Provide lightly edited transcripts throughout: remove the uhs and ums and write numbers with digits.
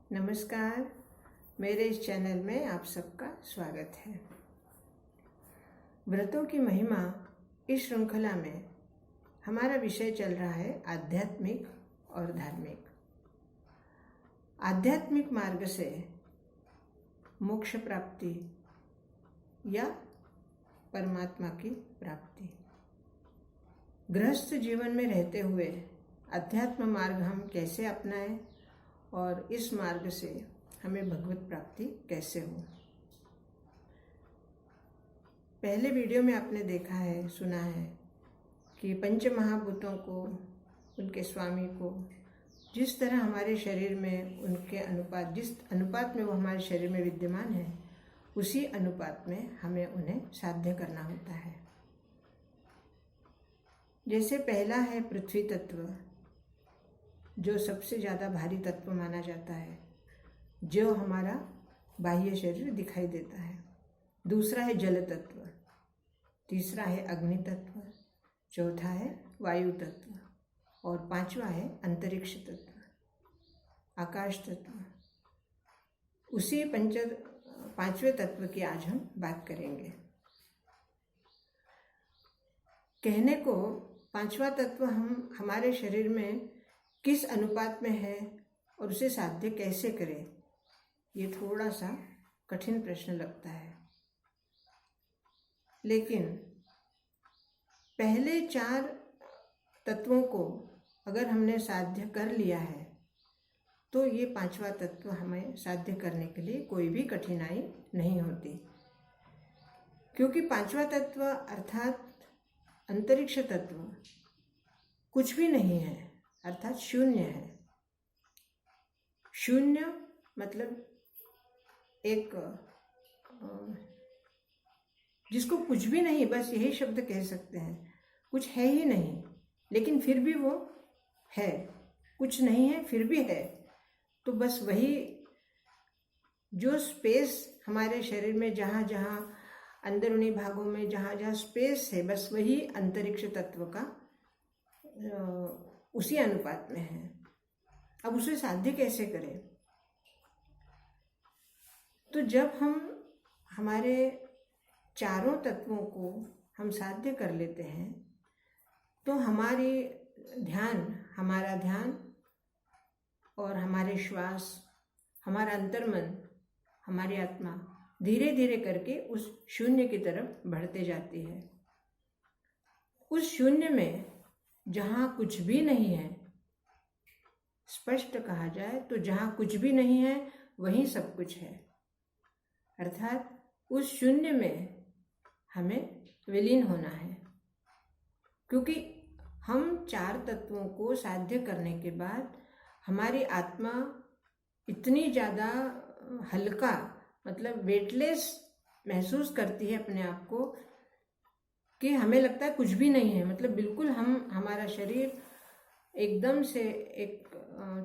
नमस्कार, मेरे इस चैनल में आप सबका स्वागत है। व्रतों की महिमा इस श्रृंखला में हमारा विषय चल रहा है आध्यात्मिक और धार्मिक। आध्यात्मिक मार्ग से मोक्ष प्राप्ति या परमात्मा की प्राप्ति। गृहस्थ जीवन में रहते हुए अध्यात्म मार्ग हम कैसे अपनाएं और इस मार्ग से हमें भगवत प्राप्ति कैसे हो। पहले वीडियो में आपने देखा है, सुना है कि पंच महाभूतों को, उनके स्वामी को जिस तरह हमारे शरीर में उनके अनुपात, जिस अनुपात में वो हमारे शरीर में विद्यमान है, उसी अनुपात में हमें उन्हें साध्य करना होता है। जैसे पहला है पृथ्वी तत्व, जो सबसे ज़्यादा भारी तत्व माना जाता है, जो हमारा बाह्य शरीर दिखाई देता है। दूसरा है जल तत्व, तीसरा है अग्नि तत्व, चौथा है वायु तत्व और पांचवा है अंतरिक्ष तत्व, आकाश तत्व। उसी पांचवें तत्व की आज हम बात करेंगे। कहने को पांचवा तत्व हम हमारे शरीर में किस अनुपात में है और उसे साध्य कैसे करें, ये थोड़ा सा कठिन प्रश्न लगता है। लेकिन पहले चार तत्वों को अगर हमने साध्य कर लिया है तो ये पांचवा तत्व हमें साध्य करने के लिए कोई भी कठिनाई नहीं होती, क्योंकि पांचवा तत्व अर्थात अंतरिक्ष तत्व कुछ भी नहीं है, अर्थात शून्य है। शून्य मतलब एक जिसको कुछ भी नहीं, बस यही शब्द कह सकते हैं, कुछ है ही नहीं लेकिन फिर भी वो है, कुछ नहीं है फिर भी है। तो बस वही जो स्पेस हमारे शरीर में जहाँ जहाँ अंदरूनी भागों में जहाँ जहाँ स्पेस है, बस वही अंतरिक्ष तत्व का उसी अनुपात में है। अब उसे साध्य कैसे करें? तो जब हम हमारे चारों तत्वों को हम साध्य कर लेते हैं तो हमारा ध्यान और हमारे श्वास, हमारा अंतर्मन, हमारी आत्मा धीरे धीरे करके उस शून्य की तरफ बढ़ते जाती है। उस शून्य में जहाँ कुछ भी नहीं है, स्पष्ट कहा जाए तो जहाँ कुछ भी नहीं है वहीं सब कुछ है। अर्थात उस शून्य में हमें विलीन होना है, क्योंकि हम चार तत्वों को साध्य करने के बाद हमारी आत्मा इतनी ज़्यादा हल्का, मतलब वेटलेस महसूस करती है अपने आप को कि हमें लगता है कुछ भी नहीं है। मतलब बिल्कुल हमारा शरीर एकदम से एक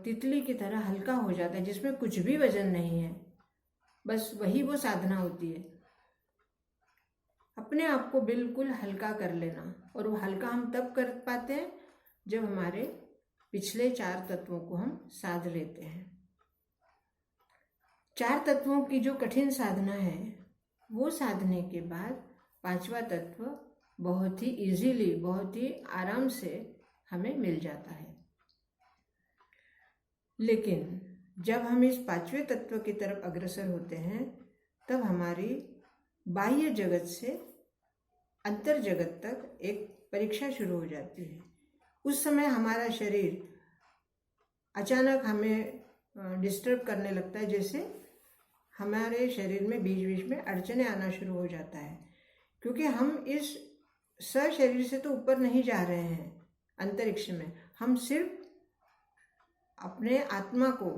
तितली की तरह हल्का हो जाता है, जिसमें कुछ भी वजन नहीं है। बस वही वो साधना होती है, अपने आप को बिल्कुल हल्का कर लेना। और वो हल्का हम तब कर पाते हैं जब हमारे पिछले चार तत्वों को हम साध लेते हैं। चार तत्वों की जो कठिन साधना है, वो साधने के बाद पांचवा तत्व बहुत ही इजीली, बहुत ही आराम से हमें मिल जाता है। लेकिन जब हम इस पांचवें तत्व की तरफ अग्रसर होते हैं तब हमारी बाह्य जगत से अंतर जगत तक एक परीक्षा शुरू हो जाती है। उस समय हमारा शरीर अचानक हमें डिस्टर्ब करने लगता है, जैसे हमारे शरीर में बीच बीच में अड़चने आना शुरू हो जाता है, क्योंकि हम इस शरीर से तो ऊपर नहीं जा रहे हैं अंतरिक्ष में। हम सिर्फ अपने आत्मा को,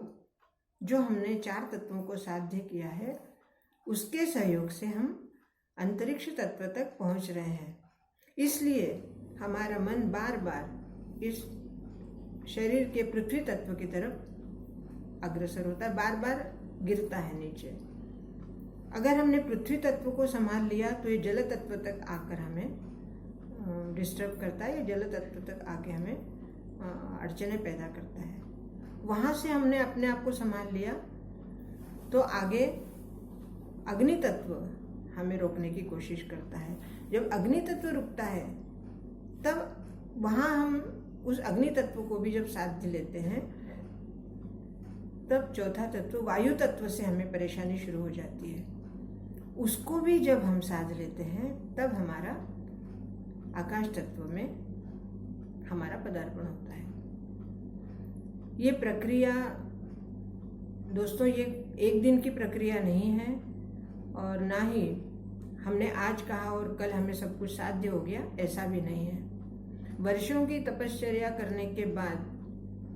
जो हमने चार तत्वों को साध्य किया है, उसके सहयोग से हम अंतरिक्ष तत्व तक पहुंच रहे हैं। इसलिए हमारा मन बार बार इस शरीर के पृथ्वी तत्व की तरफ अग्रसर होता है, बार बार गिरता है नीचे। अगर हमने पृथ्वी तत्व को संभाल लिया तो ये जल तत्व तक आकर हमें डिस्टर्ब करता है, या जल तत्व तक आके हमें अड़चने पैदा करता है। वहाँ से हमने अपने आप को संभाल लिया तो आगे अग्नि तत्व हमें रोकने की कोशिश करता है। जब अग्नि तत्व रुकता है तब वहाँ हम उस अग्नि तत्व को भी जब साथ लेते हैं, तब चौथा तत्व वायु तत्व से हमें परेशानी शुरू हो जाती है। उसको भी जब हम साध लेते हैं तब हमारा आकाश तत्व में हमारा पदार्पण होता है। ये प्रक्रिया दोस्तों, ये एक दिन की प्रक्रिया नहीं है, और ना ही हमने आज कहा और कल हमें सब कुछ साध्य हो गया, ऐसा भी नहीं है। वर्षों की तपश्चर्या करने के बाद,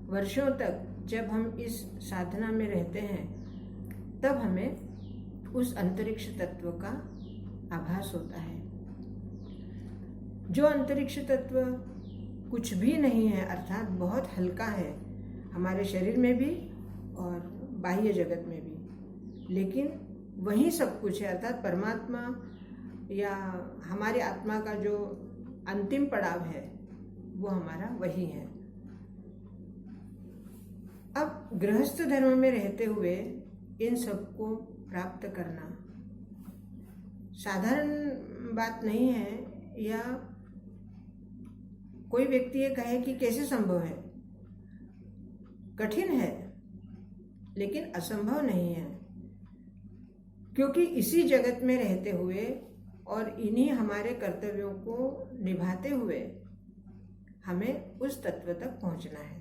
वर्षों तक जब हम इस साधना में रहते हैं, तब हमें उस अंतरिक्ष तत्व का आभास होता है। जो अंतरिक्ष तत्व कुछ भी नहीं है, अर्थात बहुत हल्का है हमारे शरीर में भी और बाह्य जगत में भी, लेकिन वही सब कुछ है, अर्थात परमात्मा या हमारी आत्मा का जो अंतिम पड़ाव है वो हमारा वही है। अब गृहस्थ धर्म में रहते हुए इन सबको प्राप्त करना साधारण बात नहीं है, या कोई व्यक्ति ये कहे कि कैसे संभव है। कठिन है लेकिन असंभव नहीं है, क्योंकि इसी जगत में रहते हुए और इन्हीं हमारे कर्तव्यों को निभाते हुए हमें उस तत्व तक पहुंचना है।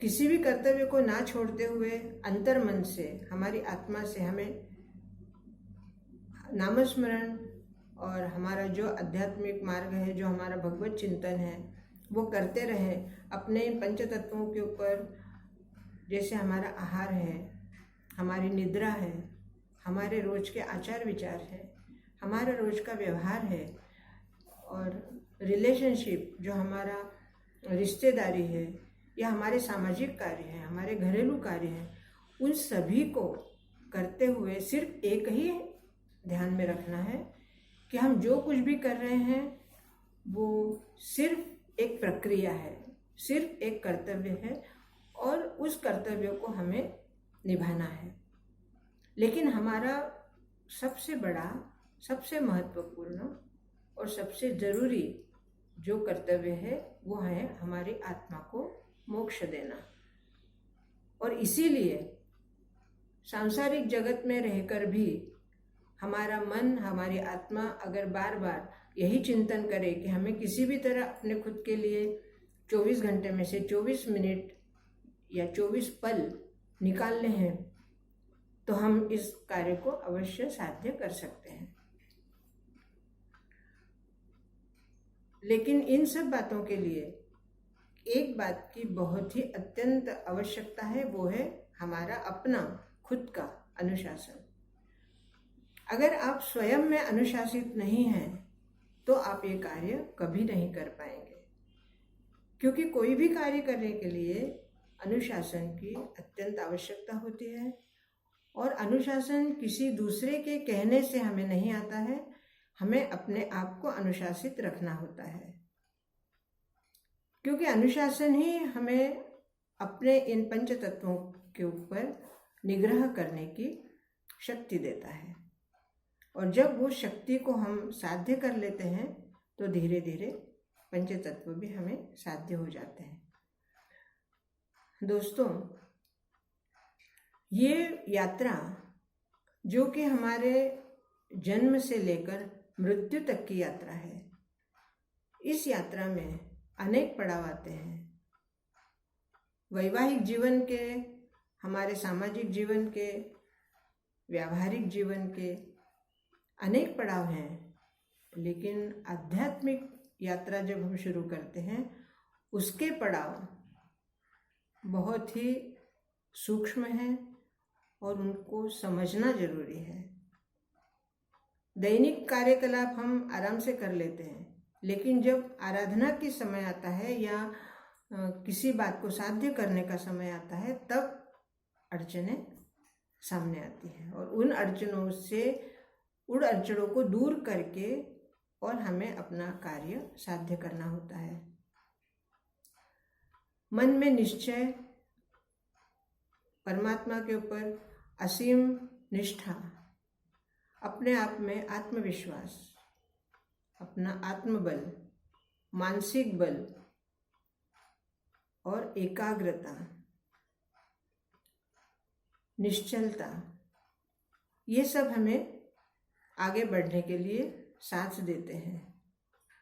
किसी भी कर्तव्य को ना छोड़ते हुए अंतर मन से, हमारी आत्मा से हमें नामस्मरण और हमारा जो आध्यात्मिक मार्ग है, जो हमारा भगवत चिंतन है, वो करते रहें। अपने पंच तत्वों के ऊपर, जैसे हमारा आहार है, हमारी निद्रा है, हमारे रोज के आचार विचार है, हमारा रोज का व्यवहार है, और रिलेशनशिप जो हमारा रिश्तेदारी है, या हमारे सामाजिक कार्य हैं, हमारे घरेलू कार्य हैं, उन सभी को करते हुए सिर्फ एक ही ध्यान में रखना है कि हम जो कुछ भी कर रहे हैं वो सिर्फ एक प्रक्रिया है, सिर्फ एक कर्तव्य है, और उस कर्तव्य को हमें निभाना है। लेकिन हमारा सबसे बड़ा, सबसे महत्वपूर्ण और सबसे ज़रूरी जो कर्तव्य है वो है हमारी आत्मा को मोक्ष देना। और इसीलिए सांसारिक जगत में रहकर भी हमारा मन, हमारी आत्मा अगर बार बार यही चिंतन करे कि हमें किसी भी तरह अपने खुद के लिए 24 घंटे में से 24 मिनट या 24 पल निकालने हैं, तो हम इस कार्य को अवश्य साध्य कर सकते हैं। लेकिन इन सब बातों के लिए एक बात की बहुत ही अत्यंत आवश्यकता है, वो है हमारा अपना खुद का अनुशासन। अगर आप स्वयं में अनुशासित नहीं हैं तो आप ये कार्य कभी नहीं कर पाएंगे, क्योंकि कोई भी कार्य करने के लिए अनुशासन की अत्यंत आवश्यकता होती है। और अनुशासन किसी दूसरे के कहने से हमें नहीं आता है, हमें अपने आप को अनुशासित रखना होता है, क्योंकि अनुशासन ही हमें अपने इन पंच तत्वों के ऊपर निग्रह करने की शक्ति देता है। और जब वो शक्ति को हम साध्य कर लेते हैं तो धीरे धीरे पंच तत्व भी हमें साध्य हो जाते हैं। दोस्तों, ये यात्रा जो कि हमारे जन्म से लेकर मृत्यु तक की यात्रा है, इस यात्रा में अनेक पड़ाव आते हैं। वैवाहिक जीवन के, हमारे सामाजिक जीवन के, व्यावहारिक जीवन के अनेक पड़ाव हैं, लेकिन आध्यात्मिक यात्रा जब हम शुरू करते हैं उसके पड़ाव बहुत ही सूक्ष्म हैं और उनको समझना जरूरी है। दैनिक कार्यकलाप हम आराम से कर लेते हैं, लेकिन जब आराधना की समय आता है या किसी बात को साध्य करने का समय आता है, तब अड़चनें सामने आती हैं। और उन अड़चनों को दूर करके और हमें अपना कार्य साध्य करना होता है। मन में निश्चय परमात्मा के ऊपर असीम निष्ठा, अपने आप में आत्मविश्वास, अपना आत्मबल, मानसिक बल और एकाग्रता, निश्चलता, ये सब हमें आगे बढ़ने के लिए साथ देते हैं।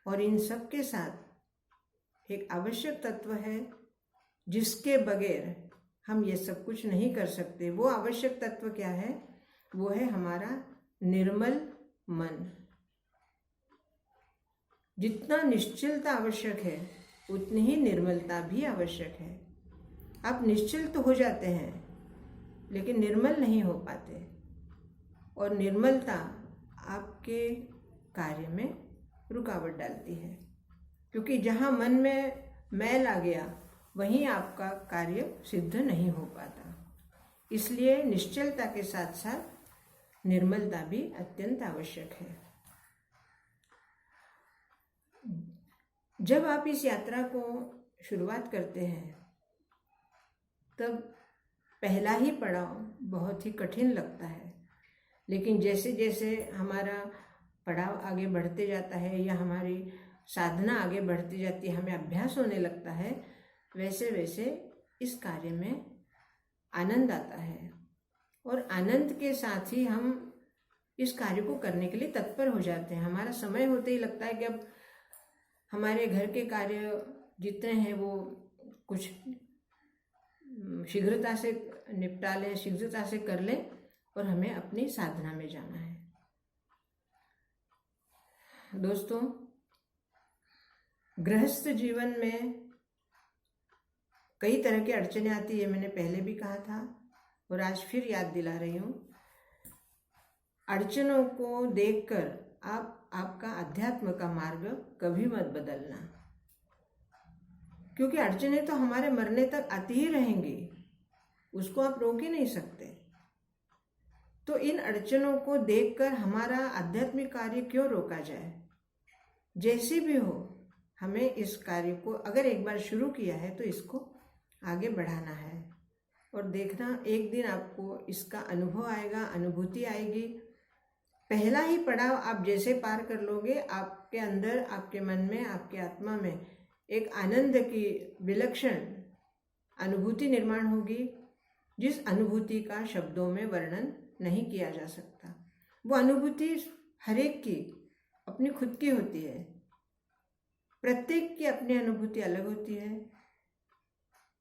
और इन सब के साथ एक आवश्यक तत्व है जिसके बगैर हम ये सब कुछ नहीं कर सकते। वो आवश्यक तत्व क्या है? वो है हमारा निर्मल मन। जितना निश्चलता आवश्यक है उतनी ही निर्मलता भी आवश्यक है। आप निश्चल तो हो जाते हैं लेकिन निर्मल नहीं हो पाते, और निर्मलता आपके कार्य में रुकावट डालती है, क्योंकि जहाँ मन में मैल आ गया वहीं आपका कार्य सिद्ध नहीं हो पाता। इसलिए निश्चलता के साथ साथ निर्मलता भी अत्यंत आवश्यक है। जब आप इस यात्रा को शुरुआत करते हैं तब पहला ही पड़ाव बहुत ही कठिन लगता है, लेकिन जैसे जैसे हमारा पड़ाव आगे बढ़ते जाता है या हमारी साधना आगे बढ़ती जाती है, हमें अभ्यास होने लगता है, वैसे वैसे इस कार्य में आनंद आता है। और आनंद के साथ ही हम इस कार्य को करने के लिए तत्पर हो जाते हैं। हमारा समय होते ही लगता है कि अब हमारे घर के कार्य जितने हैं वो कुछ शीघ्रता से निपटा लें, शीघ्रता से कर लें और हमें अपनी साधना में जाना है। दोस्तों, गृहस्थ जीवन में कई तरह की अड़चनें आती है, मैंने पहले भी कहा था और आज फिर याद दिला रही हूँ। अड़चनों को देखकर आपका अध्यात्म का मार्ग कभी मत बदलना, क्योंकि अड़चनें तो हमारे मरने तक आती ही रहेंगी, उसको आप रोक ही नहीं सकते। तो इन अड़चनों को देखकर हमारा आध्यात्मिक कार्य क्यों रोका जाए? जैसे भी हो, हमें इस कार्य को अगर एक बार शुरू किया है तो इसको आगे बढ़ाना है। और देखना, एक दिन आपको इसका अनुभव आएगा, अनुभूति आएगी। पहला ही पड़ाव आप जैसे पार कर लोगे, आपके अंदर, आपके मन में, आपके आत्मा में एक आनंद की विलक्षण अनुभूति निर्माण होगी, जिस अनुभूति का शब्दों में वर्णन नहीं किया जा सकता। वो अनुभूति हर एक की अपनी खुद की होती है, प्रत्येक की अपनी अनुभूति अलग होती है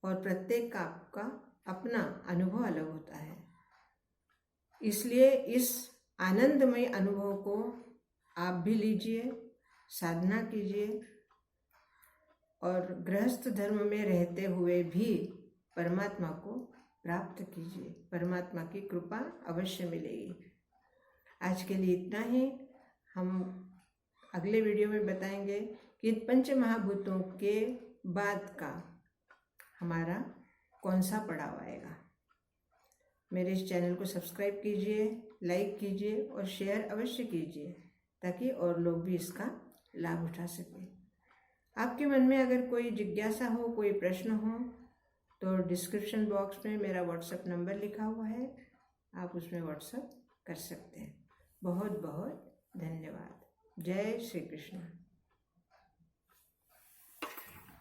और प्रत्येक का आपका अपना अनुभव अलग होता है। इसलिए इस आनंदमय अनुभव को आप भी लीजिए, साधना कीजिए और गृहस्थ धर्म में रहते हुए भी परमात्मा को प्राप्त कीजिए। परमात्मा की कृपा अवश्य मिलेगी। आज के लिए इतना ही। हम अगले वीडियो में बताएंगे कि पंच महाभूतों के बाद का हमारा कौन सा पड़ाव आएगा। मेरे इस चैनल को सब्सक्राइब कीजिए, लाइक कीजिए और शेयर अवश्य कीजिए, ताकि और लोग भी इसका लाभ उठा सकें। आपके मन में अगर कोई जिज्ञासा हो, कोई प्रश्न हो, तो डिस्क्रिप्शन बॉक्स में मेरा व्हाट्सएप नंबर लिखा हुआ है, आप उसमें व्हाट्सएप कर सकते हैं। बहुत बहुत धन्यवाद। जय श्री कृष्ण।